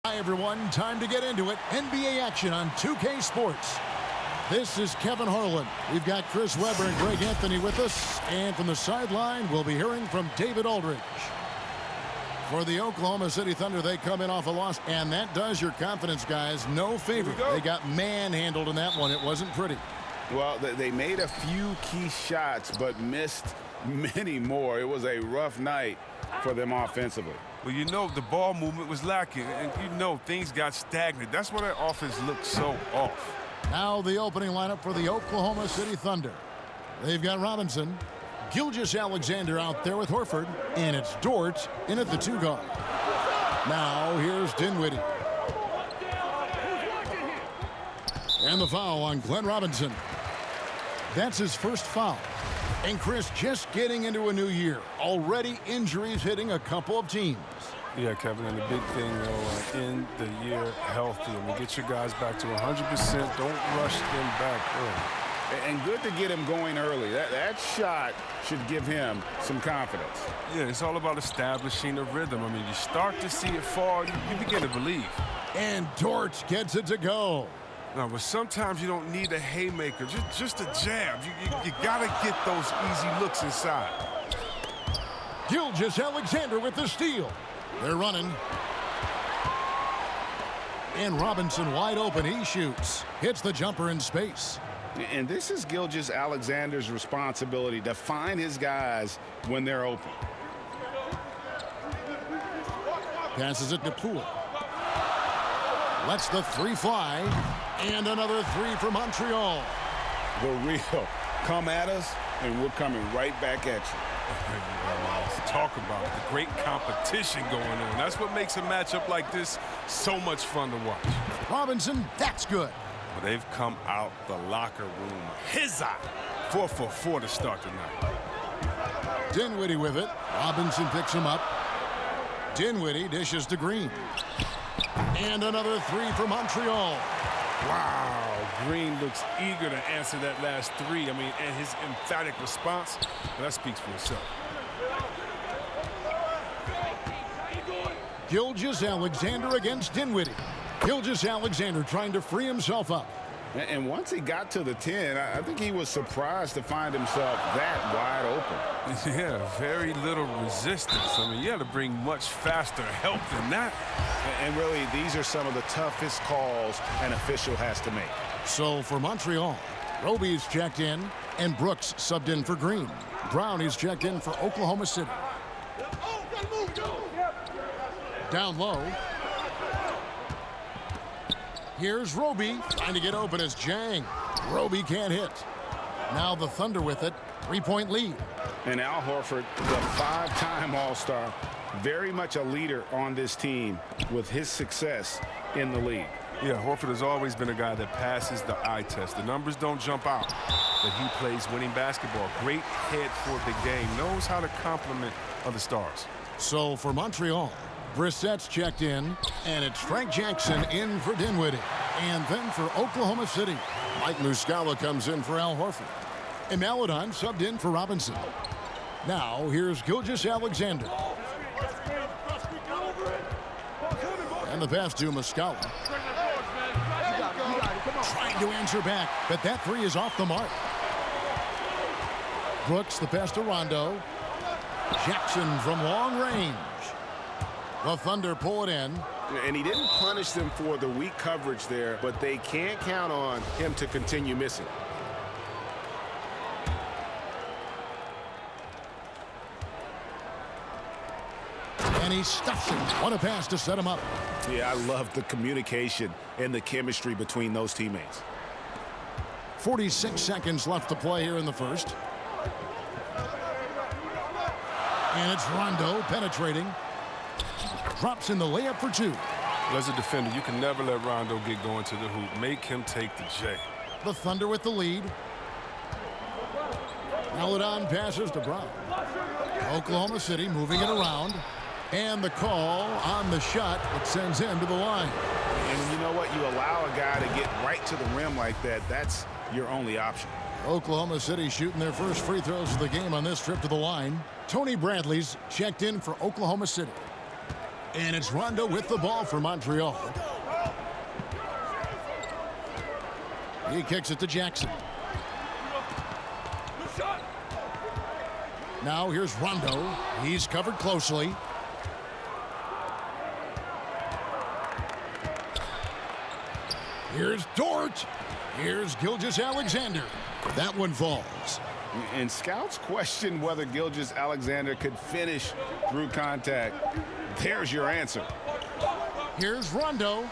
Hi, everyone. Time to get into it. NBA action on 2K Sports. This is Kevin Harlan. We've got Chris Webber and Greg Anthony with us. And from the sideline, we'll be hearing from David Aldridge. For the Oklahoma City Thunder, they come in off a loss. And that does your confidence, guys. No favor. They got manhandled in that one. It wasn't pretty. Well, they made a few key shots, but missed many more. It was a rough night for them offensively. Well, you know, the ball movement was lacking, and you know things got stagnant. That's why their offense looked so off. Now the opening lineup for the Oklahoma City Thunder. They've got Robinson, Gilgeous-Alexander out there with Horford, and it's Dort in at the 2 guard. Now here's Dinwiddie. And the foul on Glenn Robinson. That's his first foul. And Chris, just getting into a new year, already injuries hitting a couple of teams. Yeah, Kevin, and the big thing, though, end the year healthy. I mean, get your guys back to 100%. Don't rush them back early. And good to get him going early. That shot should give him some confidence. Yeah, it's all about establishing a rhythm. I mean, you start to see it fall, you begin to believe. And Dort gets it to go. No, but sometimes you don't need a haymaker, just a jab. You got to get those easy looks inside. Gilgeous-Alexander with the steal. They're running. And Robinson wide open. He shoots. Hits the jumper in space. And this is Gilgeous-Alexander's responsibility to find his guys when they're open. Passes it to Poole. Lets the 3 fly. And another 3 for Montreal. The real. Come at us, and we're coming right back at you. Talk about the great competition going on. That's what makes a matchup like this so much fun to watch. Robinson, that's good. Well, they've come out the locker room. His eye. 4 for 4 to start tonight. Dinwiddie with it. Robinson picks him up. Dinwiddie dishes to Green. And another 3 for Montreal. Wow, Green looks eager to answer that last 3. I mean, and his emphatic response, well, that speaks for itself. Gilgeous-Alexander against Dinwiddie. Gilgeous-Alexander trying to free himself up. And once he got to the 10, I think he was surprised to find himself that wide open. Yeah, very little resistance. I mean, you had to bring much faster help than that. And really, these are some of the toughest calls an official has to make. So for Montreal, Roby's checked in, and Brooks subbed in for Green. Brown is checked in for Oklahoma City. Down low. Here's Roby trying to get open as Jang. Roby can't hit. Now the Thunder with it. 3-point lead. And Al Horford, the 5-time All-Star, very much a leader on this team with his success in the league. Yeah, Horford has always been a guy that passes the eye test. The numbers don't jump out, but he plays winning basketball. Great head for the game. Knows how to complement other stars. So for Montreal, Brissett's checked in, and it's Frank Jackson in for Dinwiddie. And then for Oklahoma City, Mike Muscala comes in for Al Horford. And Maladon subbed in for Robinson. Now here's Gilgeous-Alexander. And the pass to Muscala. Trying to answer back, but that 3 is off the mark. Brooks, the pass to Rondo. Jackson from long range. The Thunder pull it in. And he didn't punish them for the weak coverage there, but they can't count on him to continue missing. And he stuffs it. What a pass to set him up. Yeah, I love the communication and the chemistry between those teammates. 46 seconds left to play here in the first. And it's Rondo penetrating. Drops in the layup for 2. As a defender, you can never let Rondo get going to the hoop. Make him take the J. The Thunder with the lead. Maladon passes to Brown. Oklahoma City moving it around. And the call on the shot that sends him to the line. And you know what? You allow a guy to get right to the rim like that. That's your only option. Oklahoma City shooting their first free throws of the game on this trip to the line. Tony Bradley's checked in for Oklahoma City. And it's Rondo with the ball for Montreal. He kicks it to Jackson. Now here's Rondo. He's covered closely. Here's Dort. Here's Gilgeous-Alexander. That one falls. And scouts question whether Gilgeous-Alexander could finish through contact. There's your answer. Here's Rondo.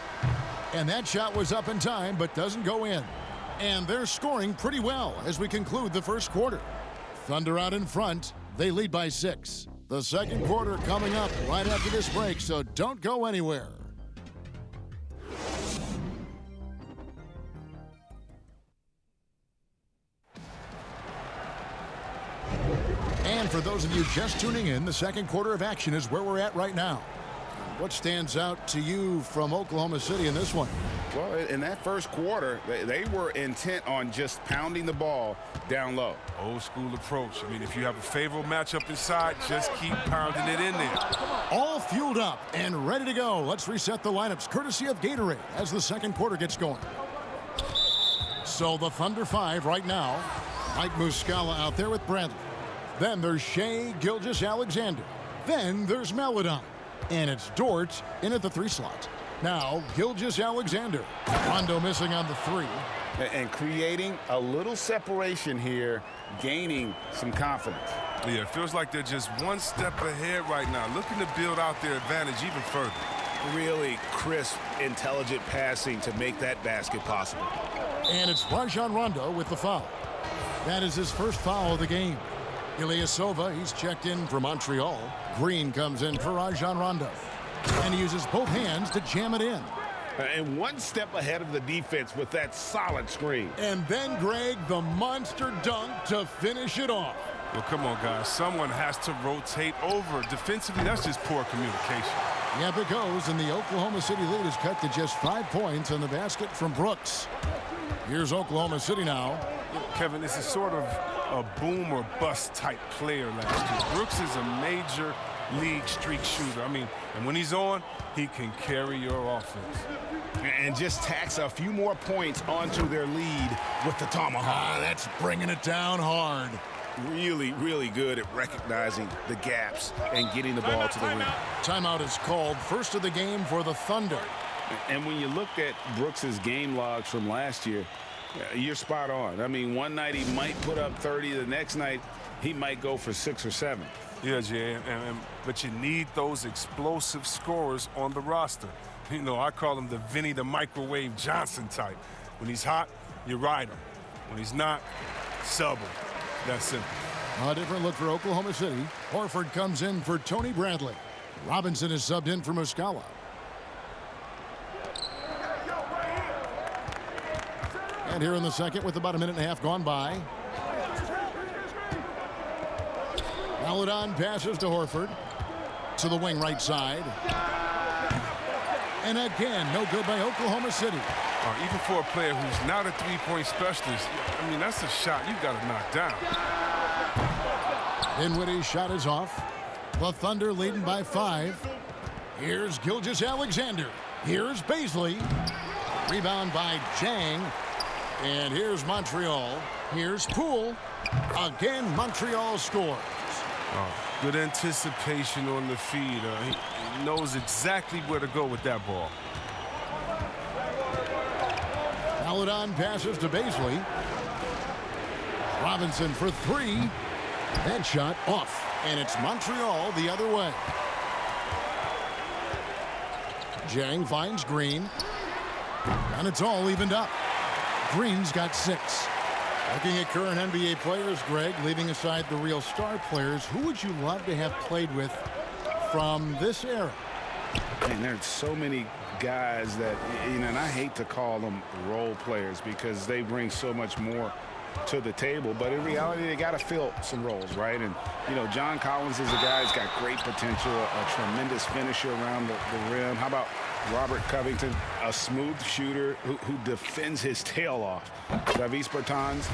And that shot was up in time, but doesn't go in. And they're scoring pretty well as we conclude the first quarter. Thunder out in front. They lead by 6. The second quarter coming up right after this break, so don't go anywhere. And for those of you just tuning in, the second quarter of action is where we're at right now. What stands out to you from Oklahoma City in this one? Well, in that first quarter, they were intent on just pounding the ball down low. Old school approach. I mean, if you have a favorable matchup inside, just keep pounding it in there. All fueled up and ready to go. Let's reset the lineups courtesy of Gatorade as the second quarter gets going. So the Thunder 5 right now. Mike Muscala out there with Bradley. Then there's Shai Gilgeous-Alexander. Then there's Maledon. And it's Dort in at the 3 slot. Now, Gilgeous-Alexander. Rondo missing on the 3. And creating a little separation here, gaining some confidence. Yeah, it feels like they're just one step ahead right now, looking to build out their advantage even further. Really crisp, intelligent passing to make that basket possible. And it's Rajon Rondo with the foul. That is his first foul of the game. Ilyasova, he's checked in for Montreal. Green comes in for Rajon Rondo. And he uses both hands to jam it in. And one step ahead of the defense with that solid screen. And then, Greg, the monster dunk to finish it off. Well, come on, guys. Someone has to rotate over. Defensively, that's just poor communication. Yep, it goes, and the Oklahoma City lead is cut to just 5 points on the basket from Brooks. Here's Oklahoma City now. Kevin, this is sort of a boom or bust type player last year. Brooks is a major league streak shooter. I mean, and when he's on, he can carry your offense. And just tacks a few more points onto their lead with the tomahawk. That's bringing it down hard. Really, really good at recognizing the gaps and getting the ball to the rim. Timeout is called. First of the game for the Thunder. And when you look at Brooks's game logs from last year, you're spot on. I mean, one night he might put up 30. The next night he might go for 6 or 7. Yeah, Jay, but you need those explosive scorers on the roster. You know, I call him the Vinny the Microwave Johnson type. When he's hot, you ride him. When he's not, sub him. That's simple. A different look for Oklahoma City. Horford comes in for Tony Bradley. Robinson is subbed in for Muscala. And here in the second with about a minute and a half gone by. Maledon passes to Horford. To the wing right side. And again, no good by Oklahoma City. Even for a player who's not a three-point specialist, I mean, that's a shot you've got to knock down. Dinwiddie's shot is off. The Thunder leading by 5. Here's Gilgeous-Alexander. Here's Baisley. Rebound by Jang. And here's Montreal. Here's Poole. Again, Montreal scores. Good anticipation on the feed. He knows exactly where to go with that ball. Maledon passes to Baisley. Robinson for 3. That shot off. And it's Montreal the other way. Jang finds Green. And it's all evened up. Green's got 6. Looking at current NBA players, Greg, leaving aside the real star players, who would you love to have played with from this era? And there's so many guys that, you know, and I hate to call them role players because they bring so much more to the table, but in reality they got to fill some roles, right? And you know, John Collins is a guy who's got great potential, a tremendous finisher around the rim. How about Robert Covington, a smooth shooter who defends his tail off? Davis Bertans,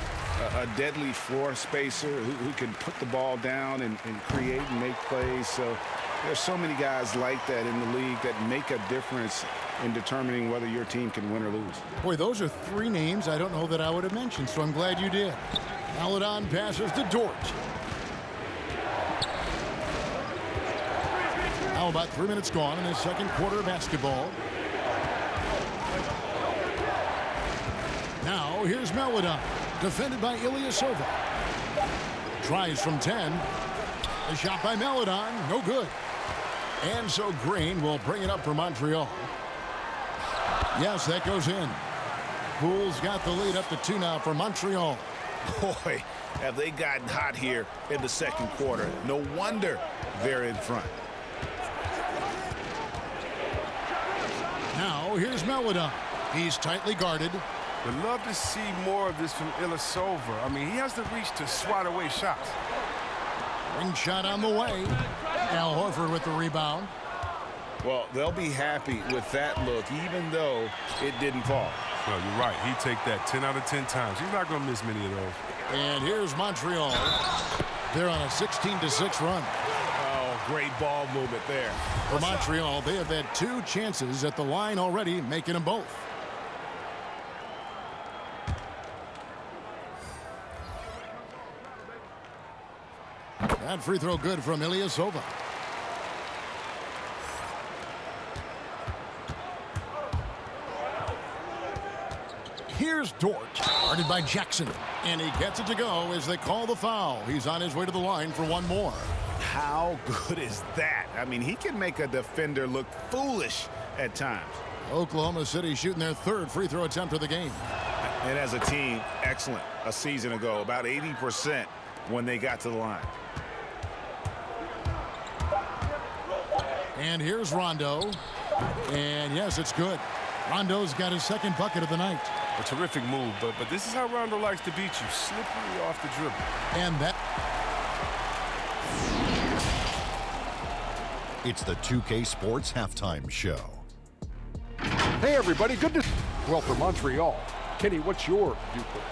a deadly floor spacer who can put the ball down and create and make plays. So There's so many guys like that in the league that make a difference in determining whether your team can win or lose. Boy, those are 3 names I don't know that I would have mentioned, so I'm glad you did. Maledon passes to Dort. Now about 3 minutes gone in the second quarter of basketball. Now here's Maledon, defended by Ilyasova. Tries from 10. A shot by Maledon, no good. And so Green will bring it up for Montreal. Yes, that goes in. Poole's got the lead up to 2 now for Montreal. Boy, have they gotten hot here in the second quarter. No wonder they're in front. Now here's Maledon. He's tightly guarded. Would love to see more of this from Ilyasova. I mean, he has the reach to swat away shots. Ring shot on the way. Al Horford with the rebound. Well, they'll be happy with that look, even though it didn't fall. Well, you're right. He'd take that 10 out of 10 times. He's not going to miss many of those. And here's Montreal. They're on a 16-6 run. Oh, great ball movement there. For Montreal, they have had 2 chances at the line already, making them both. That free throw good from Ilyasova. Here's Dort, guarded by Jackson. And he gets it to go as they call the foul. He's on his way to the line for 1 more. How good is that? I mean, he can make a defender look foolish at times. Oklahoma City shooting their 3rd free throw attempt of the game. And as a team, excellent. A season ago, about 80% when they got to the line. And here's Rondo. And yes, it's good. Rondo's got his 2nd bucket of the night. A terrific move, but this is how Rondo likes to beat you. Slippery off the dribble. And that... It's the 2K Sports Halftime Show. Hey, everybody. Good to... Well, for Montreal. Kenny, what's your viewpoint?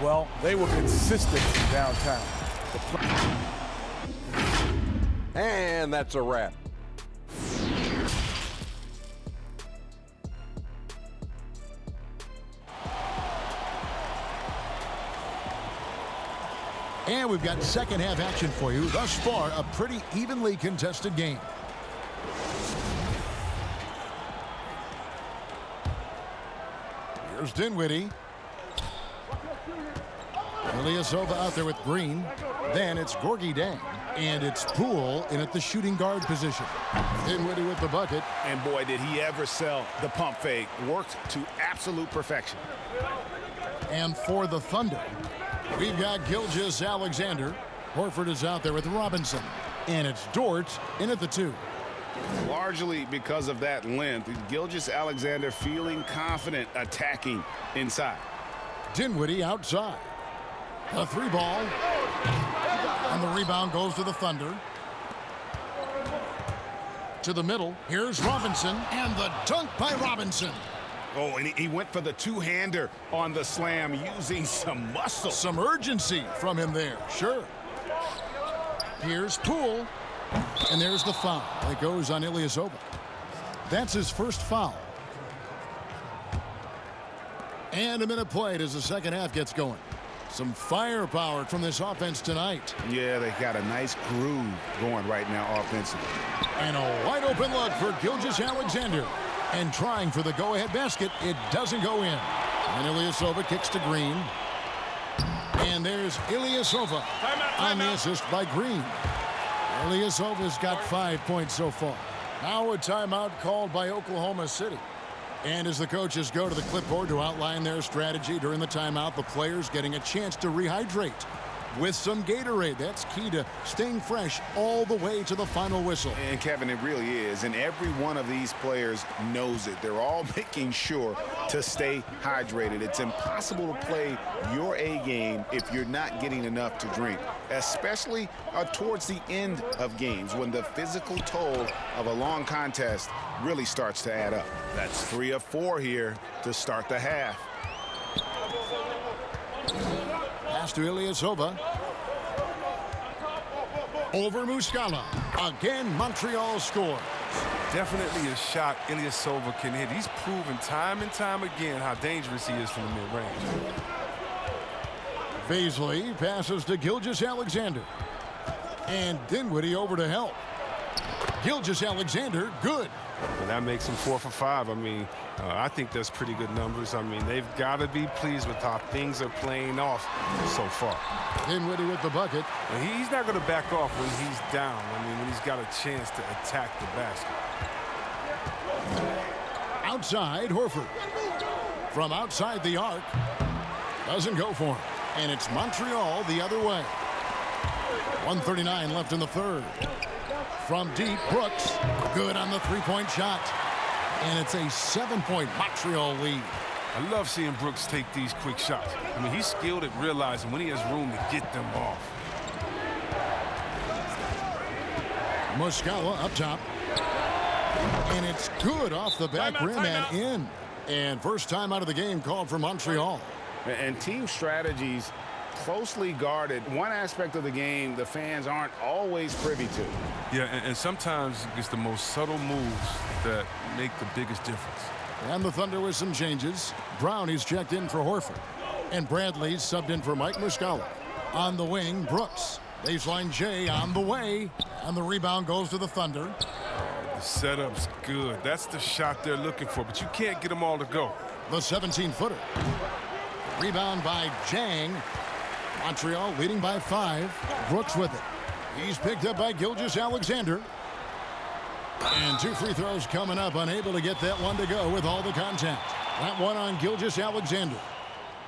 Well, they were consistent downtown. And that's a wrap. And we've got second half action for you. Thus far, a pretty evenly contested game. Here's Dinwiddie. Ilyasova out there with Green. Then it's Gorgie Dang. And it's Poole in at the shooting guard position. Dinwiddie with the bucket. And boy, did he ever sell the pump fake. Worked to absolute perfection. And for the Thunder, we've got Gilgeous-Alexander. Horford is out there with Robinson. And it's Dort in at the 2. Largely because of that length, Gilgeous-Alexander feeling confident attacking inside. Dinwiddie outside. A 3 ball. And the rebound goes to the Thunder. To the middle. Here's Robinson. And the dunk by Robinson. Oh, and he went for the 2-hander on the slam using some muscle. Some urgency from him there. Sure. Here's Poole. And there's the foul. It goes on Ilyasova. That's his 1st foul. And a minute played as the second half gets going. Some firepower from this offense tonight. Yeah, they got a nice groove going right now offensively. And a wide open look for Gilgeous-Alexander. And trying for the go-ahead basket, it doesn't go in. And Ilyasova kicks to Green. And there's Ilyasova on the assist by Green. Ilyasova's got 5 points so far. Now a timeout called by Oklahoma City. And as the coaches go to the clipboard to outline their strategy during the timeout, the players getting a chance to rehydrate with some Gatorade. That's key to staying fresh all the way to the final whistle. And Kevin, it really is. And every one of these players knows it. They're all making sure to stay hydrated. It's impossible to play your A game if you're not getting enough to drink, especially towards the end of games when the physical toll of a long contest really starts to add up. That's 3 of 4 here to start the half. Pass to Ilyasova. Over Muscala. Again, Montreal scores. Definitely a shot Ilyasova can hit. He's proven time and time again how dangerous he is from the mid-range. Beasley passes to Gilgeous-Alexander. And Dinwiddie over to help. Gilgeous-Alexander, good. And that makes him 4 for 5. I mean, I think that's pretty good numbers. I mean, they've got to be pleased with how things are playing off so far. Dinwiddie with the bucket. And he's not going to back off when he's down. I mean, when he's got a chance to attack the basket. Outside, Horford. From outside the arc. Doesn't go for him. And it's Montreal the other way. 1:39 left in the third. From deep, Brooks. Good on the three-point shot. And it's a 7-point Montreal lead. I love seeing Brooks take these quick shots. I mean, he's skilled at realizing when he has room to get them off. Muscala up top. And it's good off the back rim and in. And first time out of the game called for Montreal. And team strategies closely guarded. One aspect of the game the fans aren't always privy to. Yeah, and sometimes it's the most subtle moves that make the biggest difference. And the Thunder with some changes. Brownie's checked in for Horford. And Bradley's subbed in for Mike Muscala. On the wing, Brooks. Baseline J on the way. And the rebound goes to the Thunder. The setup's good. That's the shot they're looking for, but you can't get them all to go. The 17-footer. Rebound by Jang. Montreal leading by 5. Brooks with it. He's picked up by Gilgeous-Alexander. And 2 free throws coming up. Unable to get that one to go with all the contact. That one on Gilgeous-Alexander.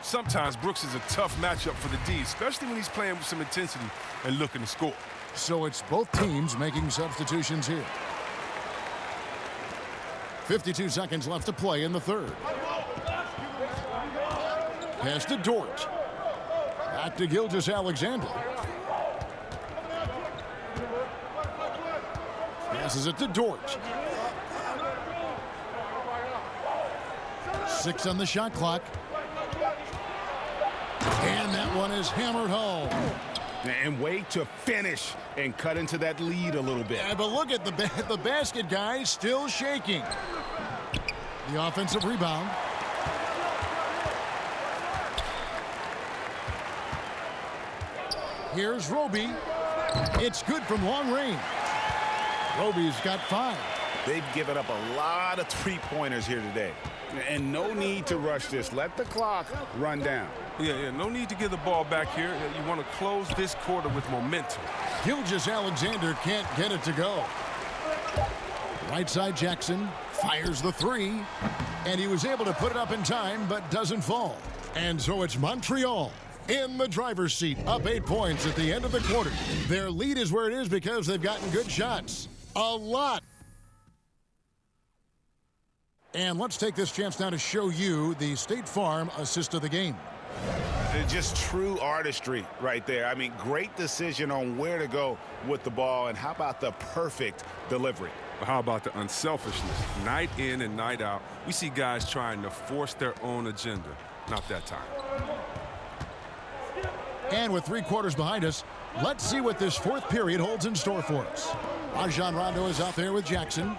Sometimes Brooks is a tough matchup for the D, especially when he's playing with some intensity and looking to score. So it's both teams making substitutions here. 52 seconds left to play in the third. Pass to Dort. Back to Gilgeous-Alexander. Passes it to Dort. 6 on the shot clock. And that one is hammered home. And wait to finish and cut into that lead a little bit. Yeah, but look at the basket, guys, still shaking. The offensive rebound. Here's Roby. It's good from long range. Roby's got 5. They've given up a lot of three-pointers here today. And no need to rush this. Let the clock run down. Yeah, no need to give the ball back here. You want to close this quarter with momentum. Gilgeous-Alexander can't get it to go. Right side Jackson fires the 3. And he was able to put it up in time, but doesn't fall. And so it's Montreal in the driver's seat, up 8 points at the end of the quarter. Their lead is where it is because they've gotten good shots. A lot. And let's take this chance now to show you the State Farm assist of the game. Just true artistry right there. I mean, great decision on where to go with the ball, and how about the perfect delivery? How about the unselfishness? Night in and night out, we see guys trying to force their own agenda. Not that time. And with 3 quarters behind us, let's see what this 4th period holds in store for us. Rajon Rondo is out there with Jackson.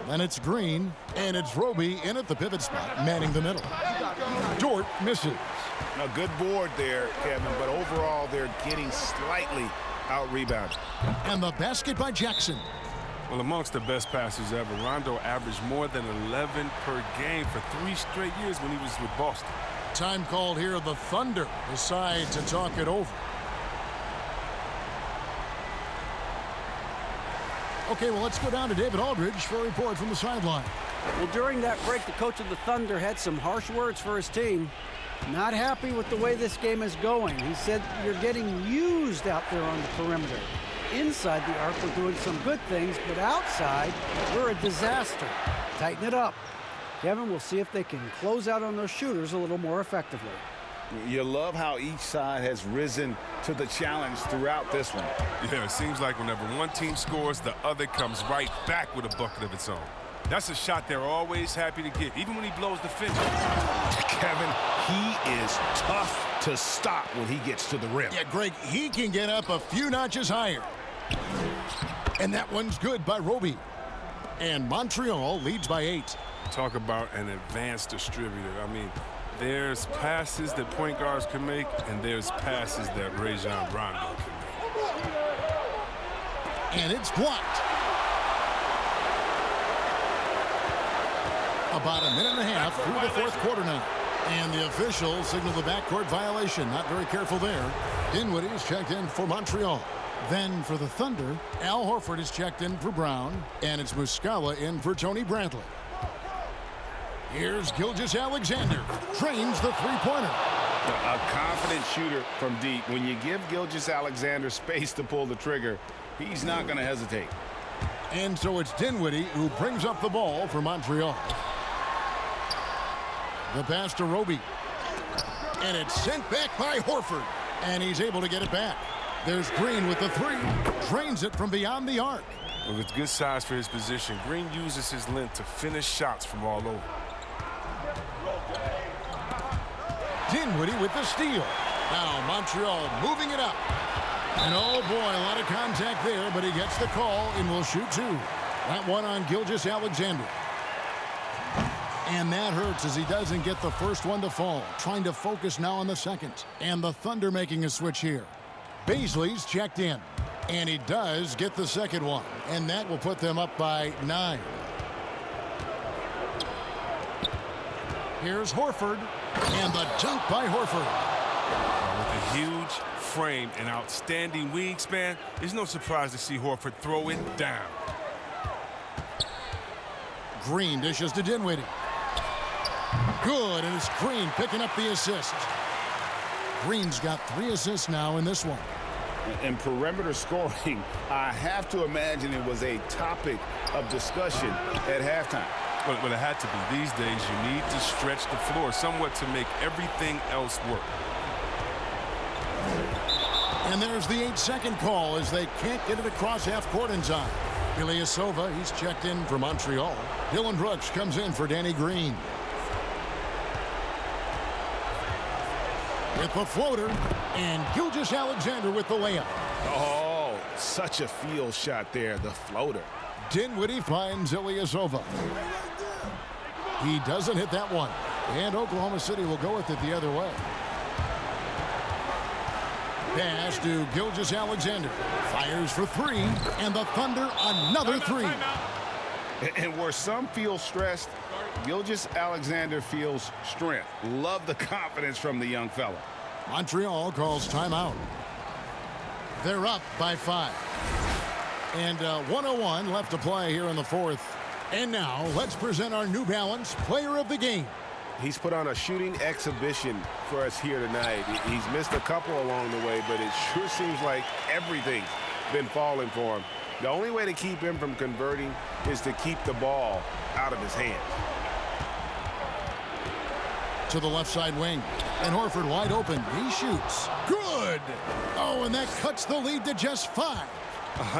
Then it's Green, and it's Roby in at the pivot spot, manning the middle. Dort misses. A good board there, Kevin, but overall they're getting slightly out-rebounded. And the basket by Jackson. Well, amongst the best passers ever, Rondo averaged more than 11 per game for 3 straight years when he was with Boston. Time called here. The Thunder decide to talk it over. Okay, well, let's go down to David Aldridge for a report from the sideline. Well, during that break, the coach of the Thunder had some harsh words for his team. Not happy with the way this game is going. He said, you're getting used out there on the perimeter. Inside the arc, we're doing some good things, but outside, we're a disaster. Tighten it up. Kevin, we'll see if they can close out on those shooters a little more effectively. You love how each side has risen to the challenge throughout this one. Yeah, it seems like whenever one team scores, the other comes right back with a bucket of its own. That's a shot they're always happy to get, even when he blows the finish. Kevin, he is tough to stop when he gets to the rim. Yeah, Greg, he can get up a few notches higher. And that one's good by Roby. And Montreal leads by 8. Talk about an advanced distributor. I mean, there's passes that point guards can make, and there's passes that Rajon Rondo can make. And it's blocked. About a minute and a half through the fourth quarter now. And the officials signal the backcourt violation. Not very careful there. Dinwiddie is checked in for Montreal. Then for the Thunder, Al Horford is checked in for Brown. And it's Muscala in for Tony Bradley. Here's Gilgeous-Alexander. Drains the three-pointer. A confident shooter from deep. When you give Gilgeous-Alexander space to pull the trigger, he's not going to hesitate. And so it's Dinwiddie who brings up the ball for Montreal. The pass to Roby. And it's sent back by Horford. And he's able to get it back. There's Green with the three. Drains it from beyond the arc. Well, with good size for his position, Green uses his length to finish shots from all over. Dinwiddie with the steal. Now Montreal moving it up. And oh boy, a lot of contact there, but he gets the call and will shoot 2. That one on Gilgeous-Alexander. And that hurts as he doesn't get the first one to fall. Trying to focus now on the second. And the Thunder making a switch here. Baisley's checked in. And he does get the second one. And that will put them up by 9. Here's Horford. And the dunk by Horford. With a huge frame and outstanding wingspan, there's no surprise to see Horford throw it down. Green dishes to Dinwiddie. Good, and it's Green picking up the assist. Green's got 3 assists now in this one. In perimeter scoring, I have to imagine it was a topic of discussion at halftime. Well, it had to be. These days, you need to stretch the floor somewhat to make everything else work. And there's the 8-second call as they can't get it across half court in time. Ilyasova, he's checked in for Montreal. Dylan Brooks comes in for Danny Green. With the floater, and Gilgeous-Alexander with the layup. Oh, such a field shot there, the floater. Dinwiddie finds Ilyasova. He doesn't hit that one. And Oklahoma City will go with it the other way. Pass to Gilgeous-Alexander. Fires for 3. And the Thunder another 3. And where some feel stressed, Gilgeous-Alexander feels strength. Love the confidence from the young fella. Montreal calls timeout. They're up by 5. And 1:01 left to play here in the fourth. And now let's present our New Balance Player of the Game. He's put on a shooting exhibition for us here tonight. He's missed a couple along the way, but it sure seems like everything's been falling for him. The only way to keep him from converting is to keep the ball out of his hands. To the left side wing. And Horford wide open. He shoots. Good! Oh, and that cuts the lead to just 5.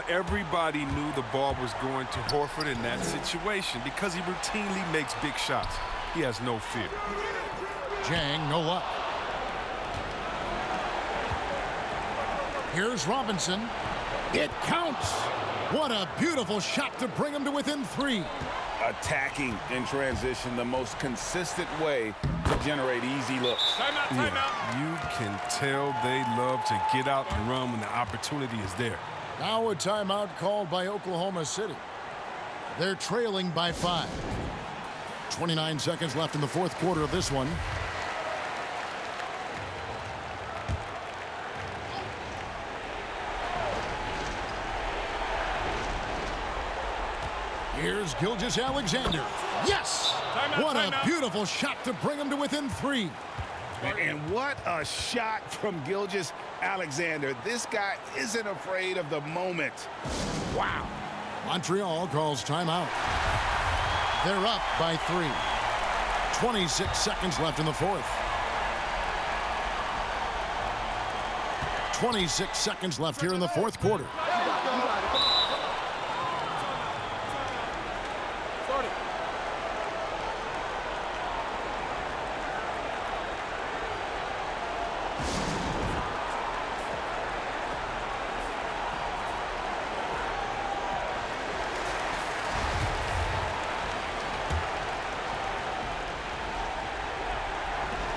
Everybody knew the ball was going to Horford in that situation because he routinely makes big shots. He has no fear. Jang, no luck. Here's Robinson. It counts. What a beautiful shot to bring him to within 3. Attacking in transition, the most consistent way to generate easy looks. Timeout. You can tell they love to get out and run when the opportunity is there. Now a timeout called by Oklahoma City. They're trailing by 5. 29 seconds left in the fourth quarter of this one. Here's Gilgeous-Alexander. Yes! What a beautiful shot to bring him to within 3. And what a shot from Gilgeous-Alexander. This guy isn't afraid of the moment. Wow. Montreal calls timeout. They're up by 3. 26 seconds left in the fourth. 26 seconds left here in the fourth quarter.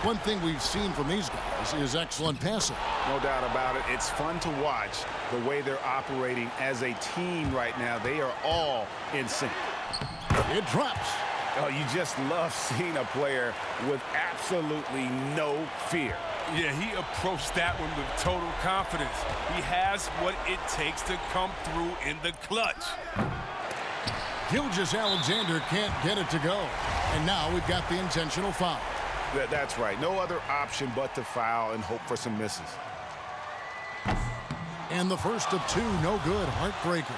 One thing we've seen from these guys is excellent passing. No doubt about it. It's fun to watch the way they're operating as a team right now. They are all in sync. It drops. Oh, you just love seeing a player with absolutely no fear. Yeah, he approached that one with total confidence. He has what it takes to come through in the clutch. Gilgeous-Alexander can't get it to go. And now we've got the intentional foul. That's right. No other option but to foul and hope for some misses. And the first of two, no good. Heartbreaker.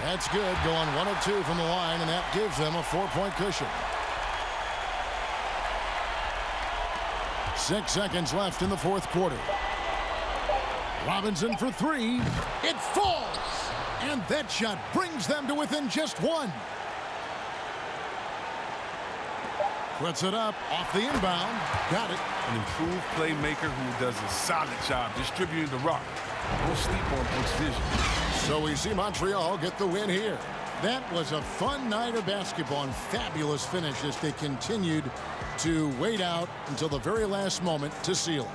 That's good. Going 1 of 2 from the line, and that gives them a 4-point cushion. 6 seconds left in the fourth quarter. Robinson for 3. It falls! And that shot brings them to within just 1. Puts it up off the inbound. Got it. An improved playmaker who does a solid job distributing the rock. Don't sleep on Brooks' vision. So we see Montreal get the win here. That was a fun night of basketball and fabulous finish as they continued to wait out until the very last moment to seal it.